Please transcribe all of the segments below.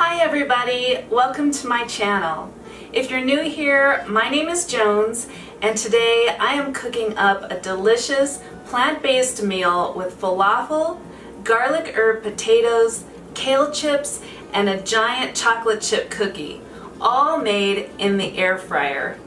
Hi everybody, welcome to my channel. If you're new here, my name is Jones and today I am cooking up a delicious plant-based meal with falafel, garlic herb potatoes, kale chips, and a giant chocolate chip cookie, all made in the air fryer.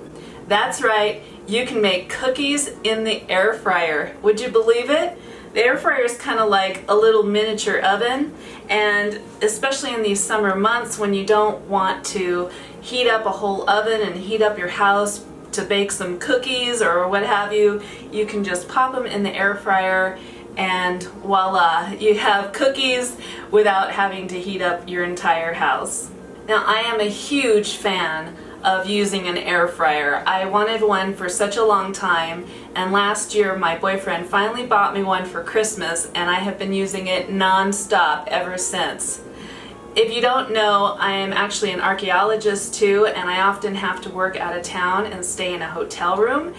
That's right, you can make cookies in the air fryer. Would you believe it? The air fryer is kind of like a little miniature oven, and especially in these summer months when you don't want to heat up a whole oven and heat up your house to bake some cookies or what have you, you can just pop them in the air fryer and voila, you have cookies without having to heat up your entire house. Now, I am a huge fan of using an air fryer. I wanted one for such a long time, and last year my boyfriend finally bought me one for Christmas, and I have been using it non-stop ever since. If you don't know, I am actually an archaeologist too, and I often have to work out of town and stay in a hotel room,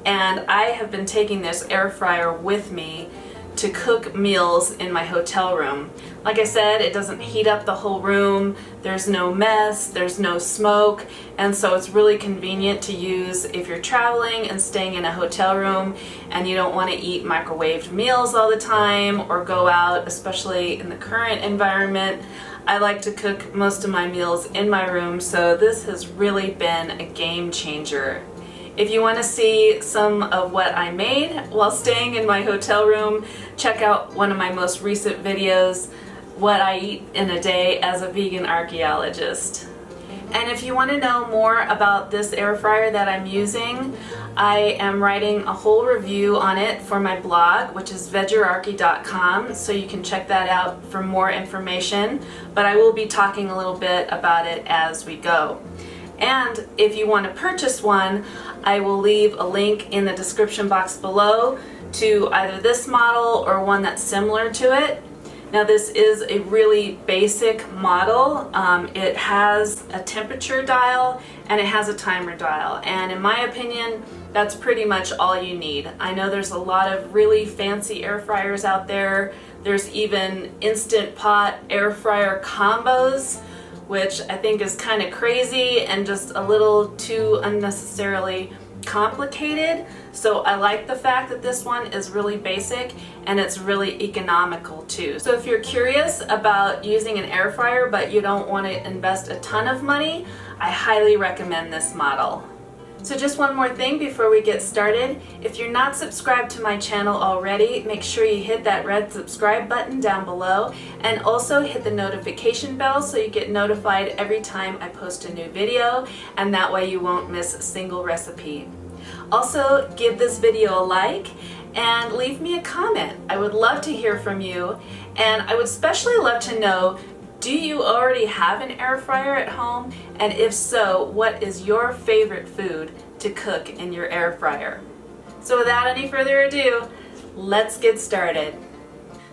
and I have been taking this air fryer with me to cook meals in my hotel room. Like I said, it doesn't heat up the whole room, there's no mess, there's no smoke, and so it's really convenient to use if you're traveling and staying in a hotel room and you don't want to eat microwaved meals all the time or go out, especially in the current environment. I like to cook most of my meals in my room, so this has really been a game changer. If you want to see some of what I made while staying in my hotel room, check out one of my most recent videos, What I Eat in a Day as a Vegan Archaeologist. And if you want to know more about this air fryer that I'm using, I am writing a whole review on it for my blog, which is Vegerarchy.com, so you can check that out for more information, but I will be talking a little bit about it as we go. And if you want to purchase one, I will leave a link in the description box below to either this model or one that's similar to it. Now, this is a really basic model. It has a temperature dial and it has a timer dial, and in my opinion that's pretty much all you need. I know there's a lot of really fancy air fryers out there. There's even instant pot air fryer combos, which I think is kind of crazy and just a little too unnecessarily complicated. So I like the fact that this one is really basic and it's really economical too. So if you're curious about using an air fryer but you don't want to invest a ton of money, I highly recommend this model. So just one more thing before we get started. If you're not subscribed to my channel already, make sure you hit that red subscribe button down below and also hit the notification bell so you get notified every time I post a new video, and that way you won't miss a single recipe. Also, give this video a like and leave me a comment. I would love to hear from you, and I would especially love to know, do you already have an air fryer at home? And if so, what is your favorite food to cook in your air fryer? So without any further ado, let's get started.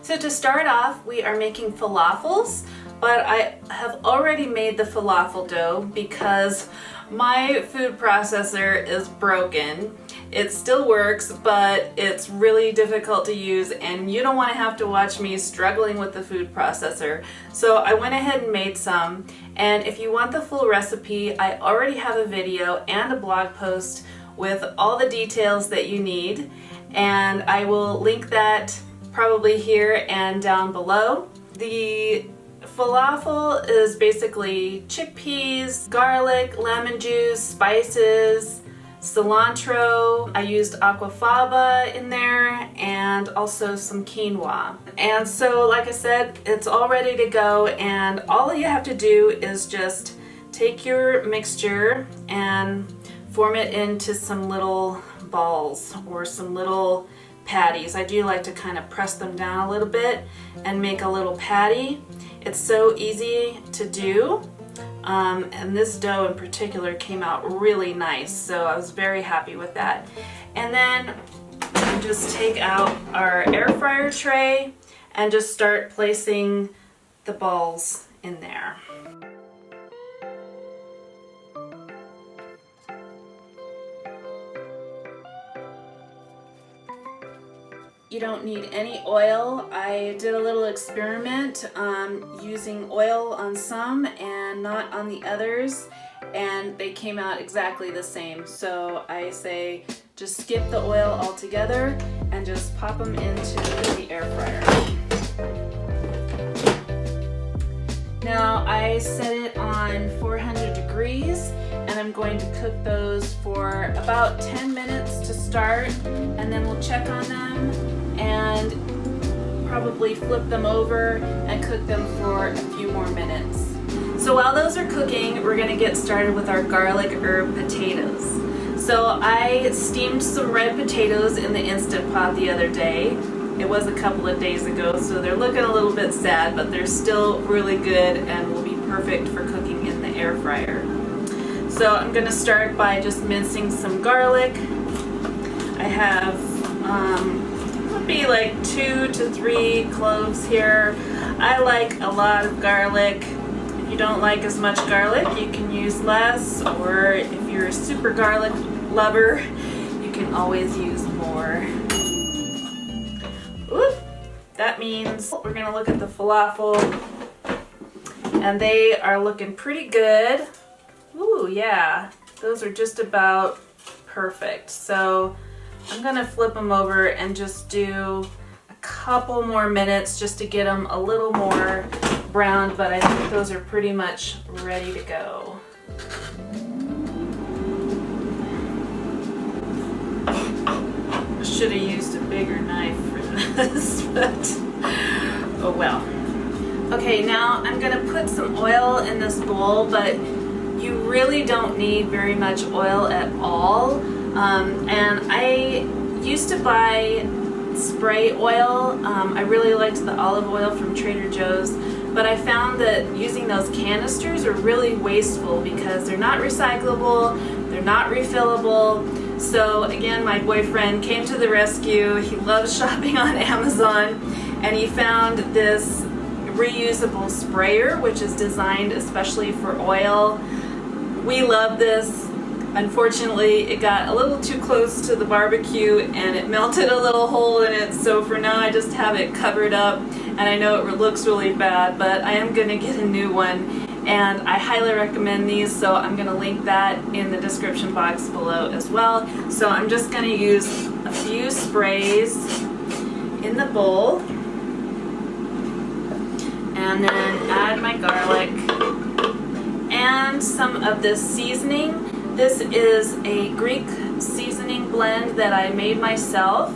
So to start off, we are making falafels, but I have already made the falafel dough because my food processor is broken. It still works, but it's really difficult to use and you don't want to have to watch me struggling with the food processor. So I went ahead and made some, and if you want the full recipe, I already have a video and a blog post with all the details that you need, and I will link that probably here and down below. The falafel is basically chickpeas, garlic, lemon juice, spices, cilantro. I used aquafaba in there and also some quinoa. And so, like I said, it's all ready to go, and all you have to do is just take your mixture and form it into some little balls or some little patties. I do like to kind of press them down a little bit and make a little patty. It's so easy to do. And this dough in particular came out really nice, so I was very happy with that. And then we just take out our air fryer tray and just start placing the balls in there. you don't need any oil. I did a little experiment using oil on some and not on the others, and they came out exactly the same. So I say just skip the oil altogether and just pop them into the air fryer. Now I set it on 400 degrees and I'm going to cook those for about 10 minutes to start, and then we'll check on them and probably flip them over and cook them for a few more minutes. So while those are cooking, we're going to get started with our garlic herb potatoes. So I steamed some red potatoes in the Instant Pot the other day. It was a couple of days ago, so they're looking a little bit sad, but they're still really good and will be perfect for cooking in the air fryer. So I'm going to start by just mincing some garlic. I have would be like 2 to 3 cloves here. I like a lot of garlic. If you don't like as much garlic, you can use less, or if you're a super garlic lover, you can always use more. Oop, that means we're gonna look at the falafel, and they are looking pretty good. Ooh, yeah, those are just about perfect. So I'm gonna flip them over and just do a couple more minutes just to get them a little more browned, but I think those are pretty much ready to go. I should have used a bigger knife for this, but oh well. Okay, now I'm gonna put some oil in this bowl, but you really don't need very much oil at all. And I used to buy spray oil. I really liked the olive oil from Trader Joe's, but I found that using those canisters are really wasteful because they're not recyclable, they're not refillable. So again, my boyfriend came to the rescue. He loves shopping on Amazon, and he found this reusable sprayer, which is designed especially for oil. We love this. Unfortunately, it got a little too close to the barbecue and it melted a little hole in it, so for now I just have it covered up, and I know it looks really bad, but I am going to get a new one, and I highly recommend these, so I'm going to link that in the description box below as well. So I'm just going to use a few sprays in the bowl, and then add my garlic and some of this seasoning. This is a Greek seasoning blend that I made myself.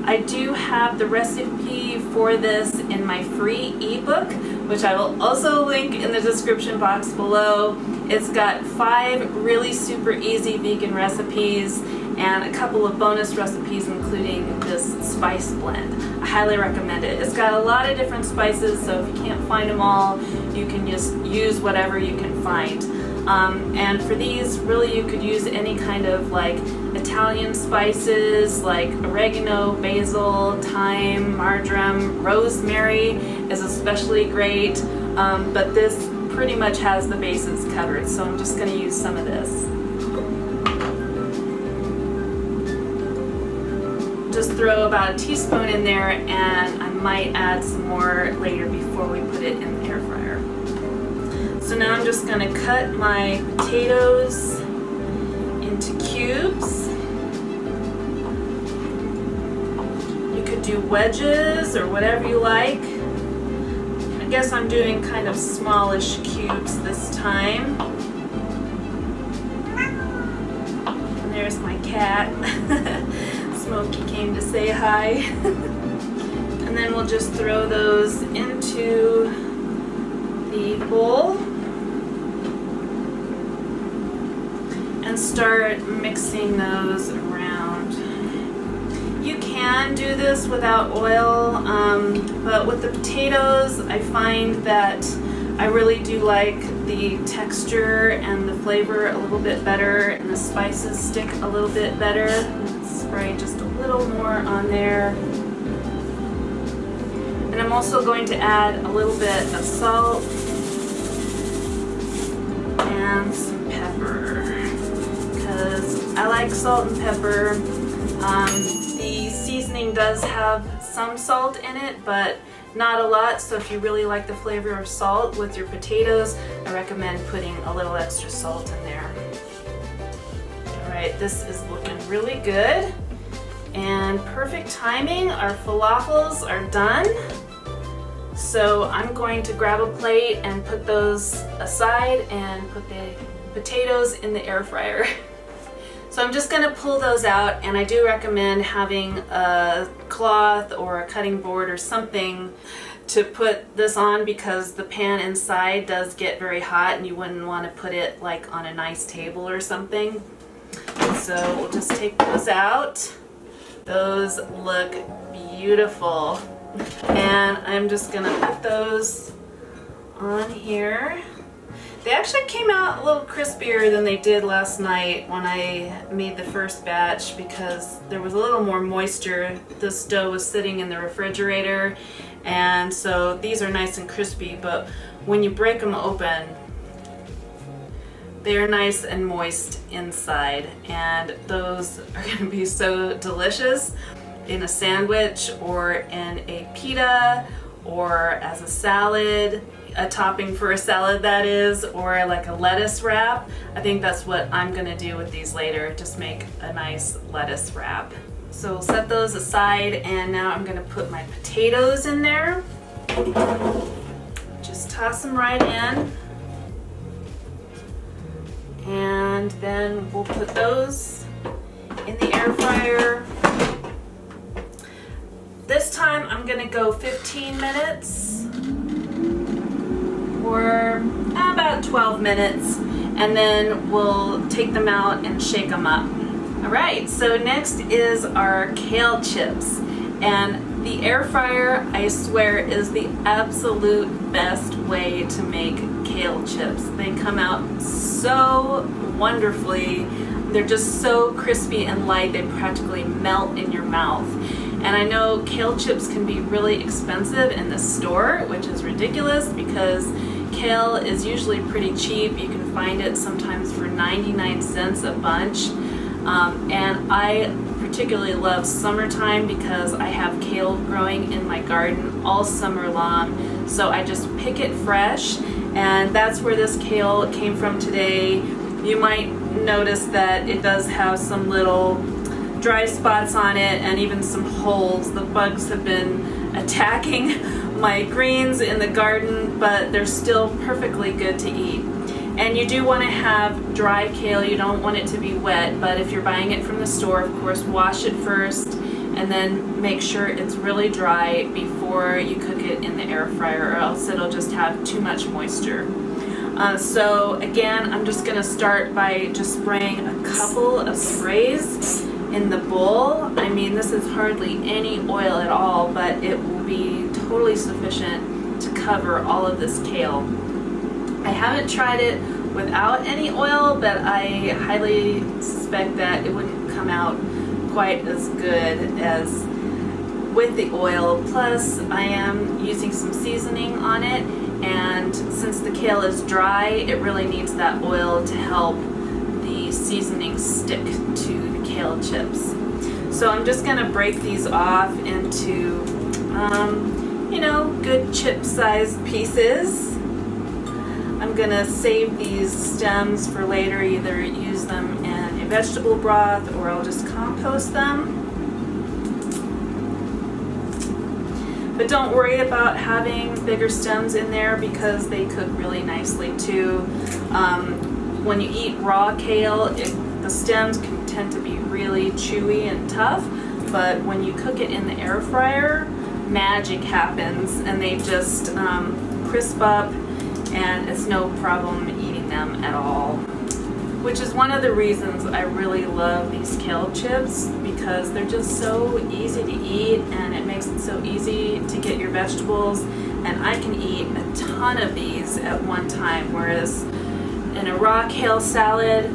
I do have the recipe for this in my free ebook, which I will also link in the description box below. It's got 5 really super easy vegan recipes and a couple of bonus recipes, including this spice blend. I highly recommend it. It's got a lot of different spices, so if you can't find them all, you can just use whatever you can find. And for these, really you could use any kind of like Italian spices like oregano, basil, thyme, marjoram, rosemary is especially great, but this pretty much has the bases covered, so I'm just going to use some of this. Just throw about a teaspoon in there, and I might add some more later before we put it in the air fryer. So now I'm just going to cut my potatoes into cubes. You could do wedges or whatever you like. I guess I'm doing kind of smallish cubes this time. And there's my cat. Smokey came to say hi. And then we'll just throw those into the bowl and start mixing those around. You can do this without oil, but with the potatoes I find that I really do like the texture and the flavor a little bit better, and the spices stick a little bit better. Let's spray just a little more on there. And I'm also going to add a little bit of salt and some pepper, because I like salt and pepper. The seasoning does have some salt in it, but not a lot. So if you really like the flavor of salt with your potatoes, I recommend putting a little extra salt in there. All right, this is looking really good. And perfect timing, our falafels are done. So I'm going to grab a plate and put those aside and put the potatoes in the air fryer. So I'm just going to pull those out, and I do recommend having a cloth or a cutting board or something to put this on, because the pan inside does get very hot and you wouldn't want to put it like on a nice table or something. So we'll just take those out. Those look beautiful. And I'm just going to put those on here. They actually came out a little crispier than they did last night when I made the first batch, because there was a little more moisture. This dough was sitting in the refrigerator, and so these are nice and crispy, but when you break them open, they're nice and moist inside, and those are going to be so delicious in a sandwich or in a pita or as a salad. A topping for a salad, that is, or like a lettuce wrap. I think that's what I'm gonna do with these later, just make a nice lettuce wrap. So we'll set those aside, and now I'm gonna put my potatoes in there. Just toss them right in. And then we'll put those in the air fryer. This time I'm gonna go 15 minutes. Or about 12 minutes, and then we'll take them out and shake them up. All right, so next is our kale chips, and the air fryer, I swear, is the absolute best way to make kale chips. They come out so wonderfully. They're just so crispy and light, they practically melt in your mouth. And I know kale chips can be really expensive in the store, which is ridiculous, because kale is usually pretty cheap. You can find it sometimes for 99 cents a bunch. And I particularly love summertime because I have kale growing in my garden all summer long. So I just pick it fresh, and that's where this kale came from today. You might notice that it does have some little dry spots on it and even some holes. The bugs have been attacking my greens in the garden, but they're still perfectly good to eat. And you do want to have dry kale. You don't want it to be wet, but if you're buying it from the store, of course, wash it first and then make sure it's really dry before you cook it in the air fryer, or else it'll just have too much moisture. So again, I'm just going to start by just spraying a couple of sprays in the bowl. I mean, this is hardly any oil at all, but it will be totally sufficient to cover all of this kale. I haven't tried it without any oil, but I highly suspect that it wouldn't come out quite as good as with the oil. Plus, I am using some seasoning on it, and since the kale is dry, it really needs that oil to help the seasoning stick to the kale chips. So I'm just going to break these off into, good chip-sized pieces. I'm going to save these stems for later, either use them in a vegetable broth or I'll just compost them. But don't worry about having bigger stems in there because they cook really nicely too. When you eat raw kale, the stems can tend to be really chewy and tough, but when you cook it in the air fryer, magic happens and they just crisp up, and it's no problem eating them at all. Which is one of the reasons I really love these kale chips, because they're just so easy to eat and it makes it so easy to get your vegetables, and I can eat a ton of these at one time, whereas in a raw kale salad,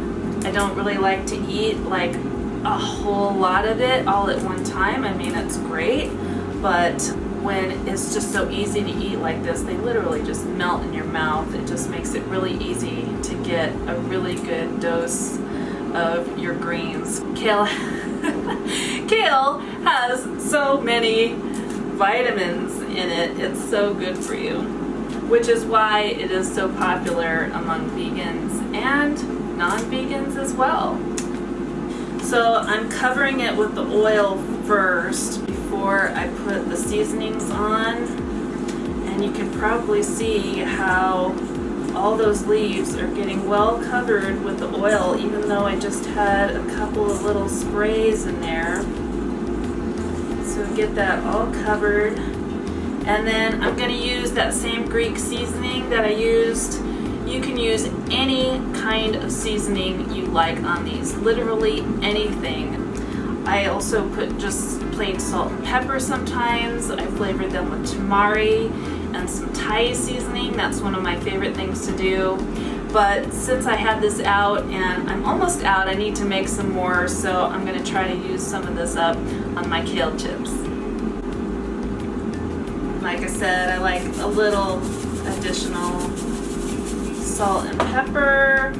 I don't really like to eat like a whole lot of it all at one time. I mean, it's great, but when it's just so easy to eat like this, they literally just melt in your mouth. It just makes it really easy to get a really good dose of your greens. Kale has so many vitamins in it. It's so good for you, which is why it is so popular among vegans and non-vegans as well. So I'm covering it with the oil first before I put the seasonings on, and you can probably see how all those leaves are getting well covered with the oil, even though I just had a couple of little sprays in there. So get that all covered. And then I'm going to use that same Greek seasoning that I used. You can use any kind of seasoning you like on these, literally anything. I also put just plain salt and pepper sometimes. I flavored them with tamari and some Thai seasoning. That's one of my favorite things to do. But since I had this out and I'm almost out, I need to make some more, so I'm going to try to use some of this up on my kale chips. Like I said, I like a little additional salt and pepper.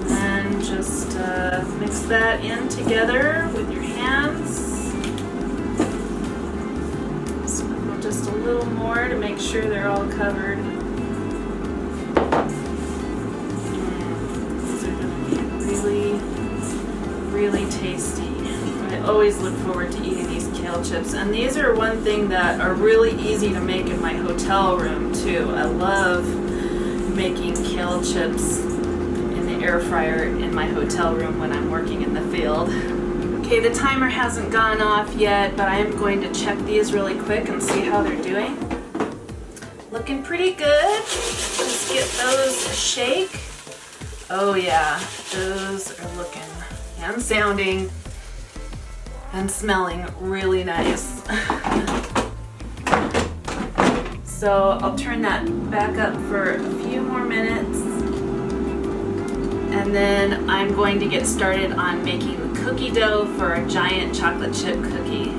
And just mix that in together with your hands. Sprinkle just a little more to make sure they're all covered. These are going to be really, really tasty. I always look forward to eating these kale chips, and these are one thing that are really easy to make in my hotel room too. I love making kale chips in the air fryer in my hotel room when I'm working in the field. Okay, the timer hasn't gone off yet, but I am going to check these really quick and see how they're doing. Looking pretty good. Let's get those a shake. Oh yeah, those are looking and sounding and smelling really nice. So I'll turn that back up for a few more minutes, and then I'm going to get started on making the cookie dough for a giant chocolate chip cookie.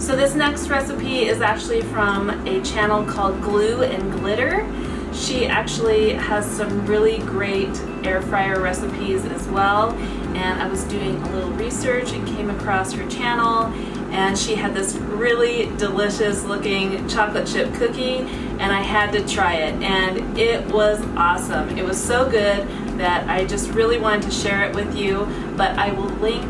So this next recipe is actually from a channel called Glue and Glitter. She actually has some really great air fryer recipes as well, and I was doing a little research and came across her channel, and she had this really delicious looking chocolate chip cookie, and I had to try it, and it was awesome. It was so good that I just really wanted to share it with you, but I will link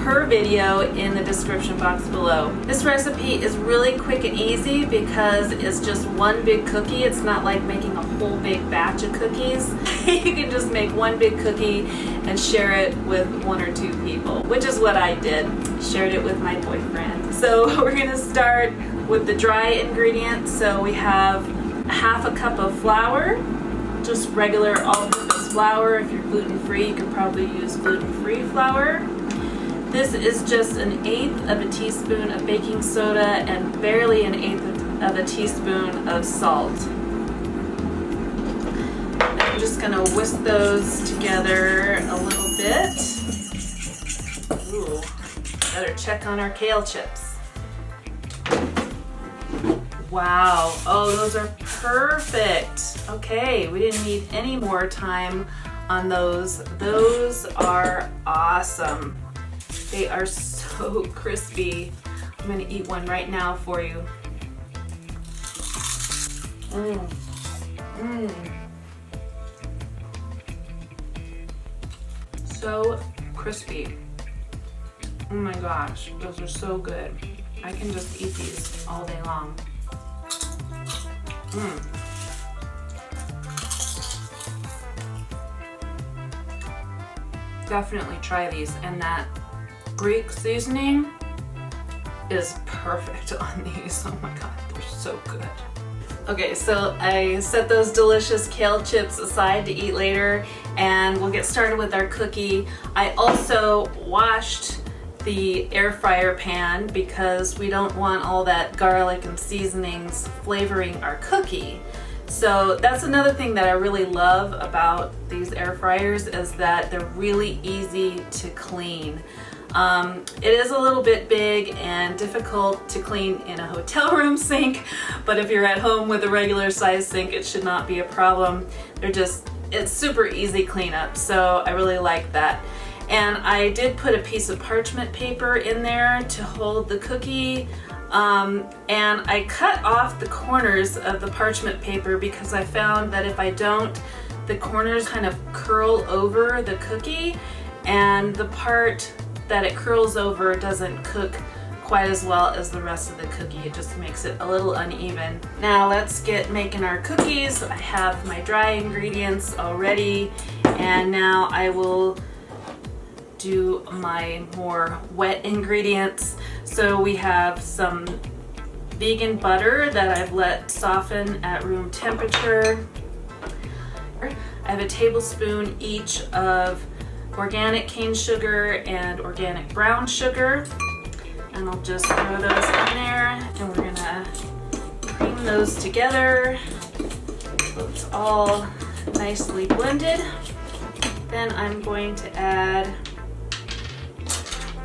her video in the description box below. This recipe is really quick and easy because it's just one big cookie. It's not like making a whole big batch of cookies. You can just make one big cookie and share it with one or two people, which is what I did. Shared it with my boyfriend. So we're gonna start with the dry ingredients. So we have half a cup of flour, just regular all-purpose flour. If you're gluten-free, you could probably use gluten-free flour. This is just 1/8 of a teaspoon of baking soda and barely 1/8 of a teaspoon of salt. I'm just gonna whisk those together a little bit. Ooh, better check on our kale chips. Wow, oh, those are perfect. Okay, we didn't need any more time on those. Those are awesome. They are so crispy. I'm gonna eat one right now for you. So crispy. Oh my gosh, those are so good. I can just eat these all day long. Definitely try these, and that Greek seasoning is perfect on these. Oh my god, they're so good. Okay, so I set those delicious kale chips aside to eat later, and we'll get started with our cookie. I also washed the air fryer pan because we don't want all that garlic and seasonings flavoring our cookie. So that's another thing that I really love about these air fryers, is that they're really easy to clean. It is a little bit big and difficult to clean in a hotel room sink, but if you're at home with a regular size sink, it should not be a problem. It's super easy cleanup, so I really like that. And I did put a piece of parchment paper in there to hold the cookie. And I cut off the corners of the parchment paper because I found that if I don't, the corners kind of curl over the cookie, and the part that it curls over doesn't cook quite as well as the rest of the cookie. It just makes it a little uneven. Now let's get making our cookies. I have my dry ingredients already, and now I will do my more wet ingredients. So we have some vegan butter that I've let soften at room temperature. I have a tablespoon each of organic cane sugar and organic brown sugar. And I'll just throw those in there, and we're gonna cream those together so it's all nicely blended. Then I'm going to add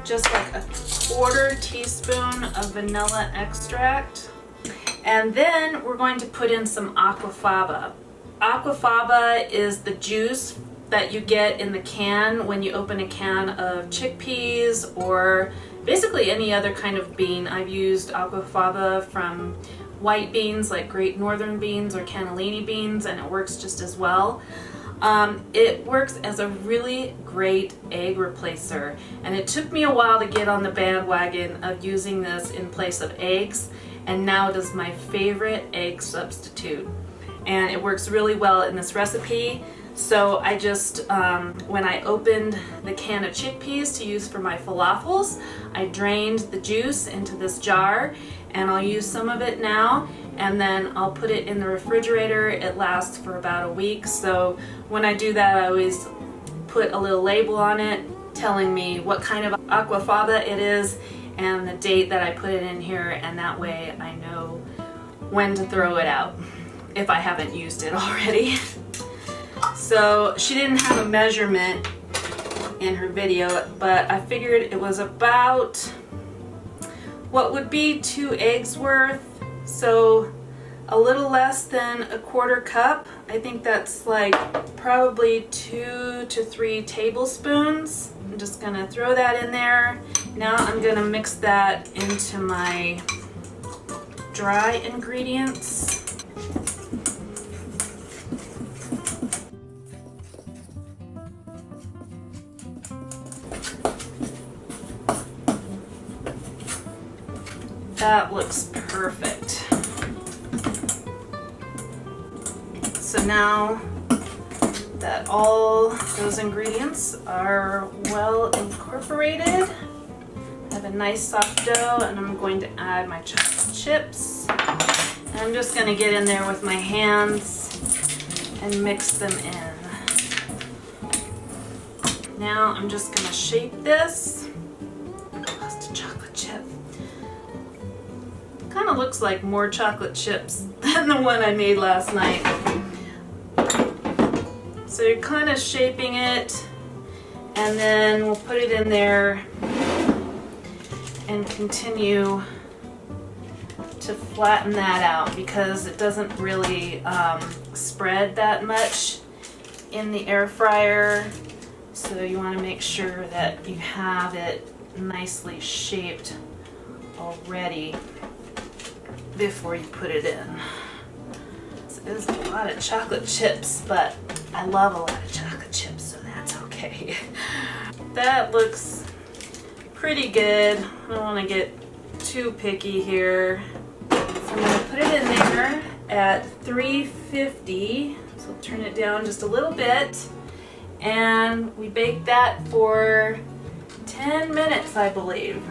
just like a 1/4 teaspoon of vanilla extract. And then we're going to put in some aquafaba. Aquafaba is the juice that you get in the can when you open a can of chickpeas or basically any other kind of bean. I've used aquafaba from white beans like Great Northern beans or cannellini beans, and it works just as well. It works as a really great egg replacer, and it took me a while to get on the bandwagon of using this in place of eggs, and now it is my favorite egg substitute, and it works really well in this recipe. So I just, when I opened the can of chickpeas to use for my falafels, I drained the juice into this jar, and I'll use some of it now, and then I'll put it in the refrigerator. It lasts for about a week. So when I do that, I always put a little label on it telling me what kind of aquafaba it is and the date that I put it in here, and that way I know when to throw it out if I haven't used it already. So she didn't have a measurement in her video, but I figured it was about what would be 2 eggs worth, so a little less than a 1/4 cup. I think that's like probably 2 to 3 tablespoons. I'm just gonna throw that in there. Now I'm gonna mix that into my dry ingredients. That looks perfect. So now that all those ingredients are well incorporated, I have a nice soft dough, and I'm going to add my chocolate chips. And I'm just going to get in there with my hands and mix them in. Now I'm just going to shape this. Lost a chocolate chip. Kind of looks like more chocolate chips than the one I made last night. So you're kind of shaping it, and then we'll put it in there and continue to flatten that out because it doesn't really spread that much in the air fryer. So you want to make sure that you have it nicely shaped already before you put it in. This is a lot of chocolate chips, but I love a lot of chocolate chips, so that's okay. That looks pretty good. I don't want to get too picky here. So I'm going to put it in there at 350. So I'll turn it down just a little bit. And we bake that for 10 minutes, I believe.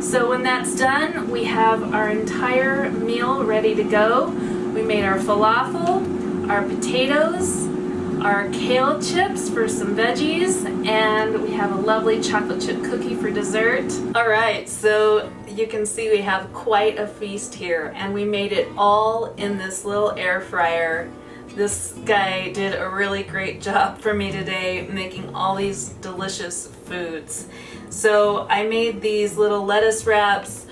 So when that's done, we have our entire meal ready to go. We made our falafel, our potatoes, our kale chips for some veggies, and we have a lovely chocolate chip cookie for dessert. All right, so you can see we have quite a feast here, and we made it all in this little air fryer. This guy did a really great job for me today making all these delicious foods. So I made these little lettuce wraps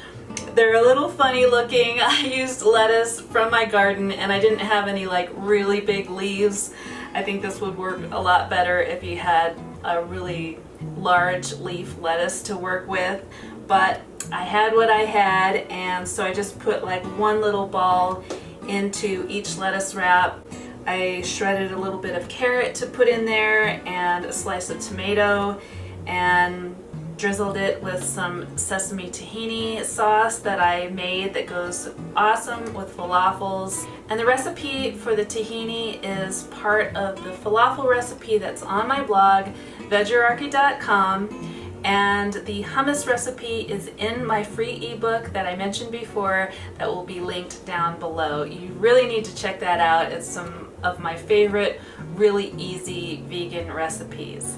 They're a little funny looking. I used lettuce from my garden and I didn't have any like really big leaves. I think this would work a lot better if you had a really large leaf lettuce to work with, but I had what I had, and so I just put like one little ball into each lettuce wrap. I shredded a little bit of carrot to put in there and a slice of tomato, and drizzled it with some sesame tahini sauce that I made that goes awesome with falafels. And the recipe for the tahini is part of the falafel recipe that's on my blog, Vegerarchy.com. And the hummus recipe is in my free ebook that I mentioned before that will be linked down below. You really need to check that out. It's some of my favorite really easy vegan recipes.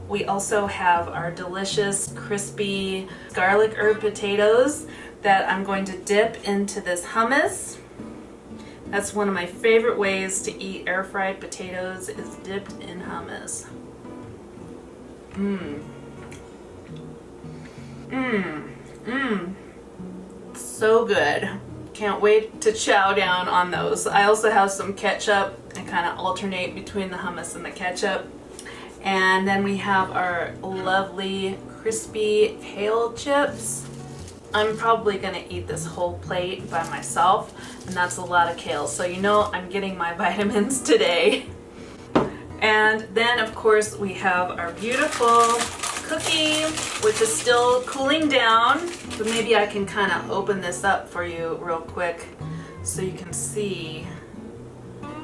We also have our delicious crispy garlic herb potatoes that I'm going to dip into this hummus. That's one of my favorite ways to eat air fried potatoes, is dipped in hummus. So good. Can't wait to chow down on those. I also have some ketchup. I kind of alternate between the hummus and the ketchup. And then we have our lovely crispy kale chips. I'm probably gonna eat this whole plate by myself, and that's a lot of kale, so you know I'm getting my vitamins today. And then of course we have our beautiful cookie, which is still cooling down, but maybe I can kind of open this up for you real quick so you can see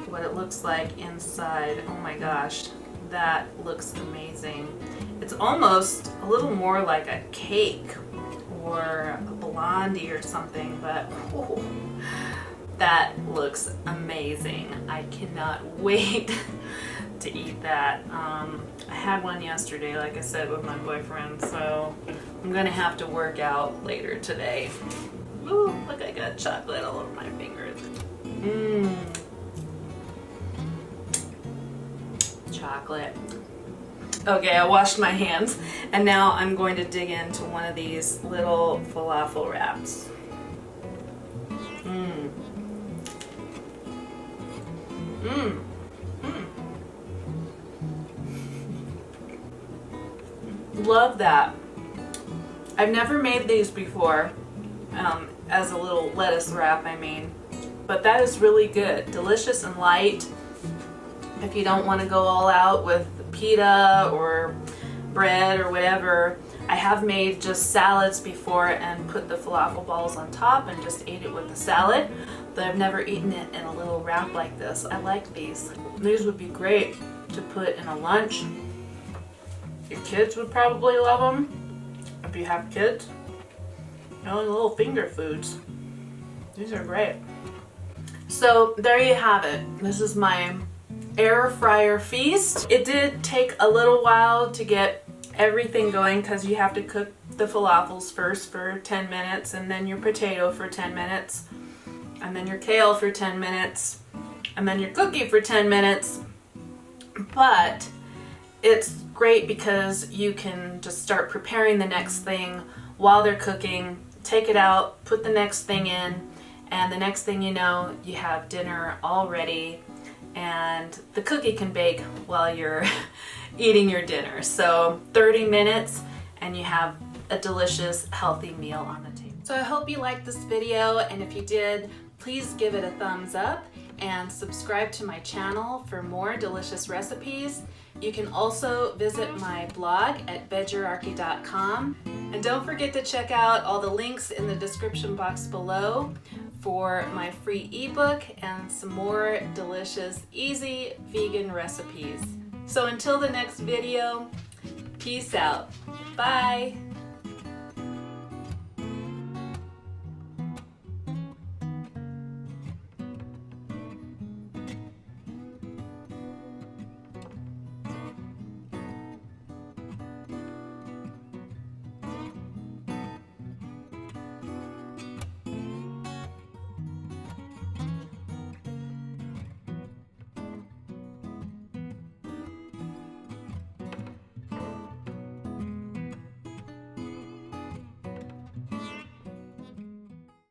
what it looks like inside. Oh my gosh, that looks amazing. It's almost a little more like a cake or a blondie or something, but oh, that looks amazing. I cannot wait to eat that. I had one yesterday, like I said, with my boyfriend, so I'm gonna have to work out later today. Ooh, look, I got chocolate all over my fingers. Chocolate. Okay, I washed my hands, and now I'm going to dig into one of these little falafel wraps. Love that. I've never made these before, as a little lettuce wrap, I mean, but that is really good. Delicious and light. If you don't want to go all out with pita or bread or whatever, I have made just salads before and put the falafel balls on top and just ate it with the salad, but I've never eaten it in a little wrap like this. I like these. These would be great to put in a lunch. Your kids would probably love them if you have kids. You know, little finger foods. These are great. So there you have it. This is my air fryer feast. It did take a little while to get everything going because you have to cook the falafels first for 10 minutes, and then your potato for 10 minutes, and then your kale for 10 minutes, and then your cookie for 10 minutes. But it's great because you can just start preparing the next thing while they're cooking, take it out, put the next thing in, and the next thing you know, you have dinner all ready, and the cookie can bake while you're eating your dinner. So 30 minutes and you have a delicious, healthy meal on the table. So I hope you liked this video, and if you did, please give it a thumbs up and subscribe to my channel for more delicious recipes. You can also visit my blog at Vegerarchy.com. And don't forget to check out all the links in the description box below for my free ebook and some more delicious, easy vegan recipes. So until the next video, peace out. Bye.